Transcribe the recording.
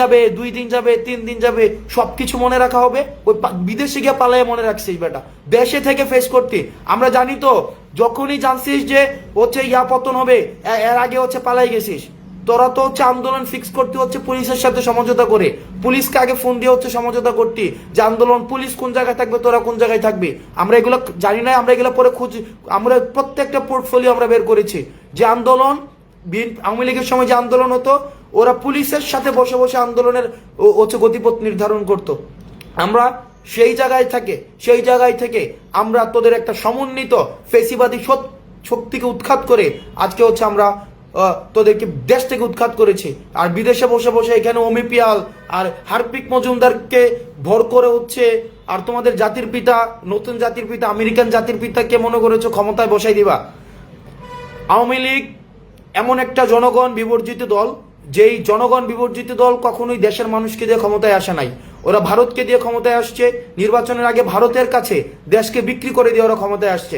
যাবে, 2 দিন যাবে, 3 দিন যাবে, সবকিছু মনে রাখা হবে। ওই বিদেশে গিয়ে পালায় মনে রাখছিস বেটা, দেশে থেকে ফেস করতে। আমরা জানি তো, যখনই জানছিস যে হচ্ছে পতন হবে, এর আগে হচ্ছে পালাই গেছিস। তোরা তো হচ্ছে আন্দোলন ফিক্স করতে হচ্ছে পুলিশের সাথে সমঝোতা করে, পুলিশকে আগে ফোন দিয়ে হচ্ছে সমঝোতা করতে যে আন্দোলন, পুলিশ কোন জায়গায় থাকবে, তোরা কোন জায়গায় থাকবি। আমরা এগুলো জানি না, আমরা এগুলো পরে খুঁজ, আমরা প্রত্যেকটা পোর্টফোলিও আমরা বের করেছি যে আন্দোলন, আওয়ামী লীগের সময় যে আন্দোলন হতো, ওরা পুলিশের সাথে বসে বসে আন্দোলনের হচ্ছে গতিপথ নির্ধারণ করত। আমরা সেই জায়গায় থেকে আমরা তোদের একটা সমন্বিত ফেসিবাদী শক্তিকে উৎখাত করে আজকে হচ্ছে আমরা তোদেরকে দেশ থেকে উৎখাত করেছি। আর বিদেশে বসে বসে এখানে অমিপিয়াল আর হারপিক মজুমদারকে ভর করে হচ্ছে, আর তোমাদের জাতির পিতা, নতুন জাতির পিতা, আমেরিকান জাতির পিতাকে মনে করেছো ক্ষমতায় বসাই দিবা। আওয়ামী লীগ এমন একটা জনগণ বিবর্জিত দল, যেই জনগণ বিবর্জিত দল কখনোই দেশের মানুষকে দিয়ে ক্ষমতায় আসে নাই। ওরা ভারতকে দিয়ে ক্ষমতায় আসছে, নির্বাচনের আগে ভারতের কাছে দেশকে বিক্রি করে দিয়ে ওরা ক্ষমতায় আসছে।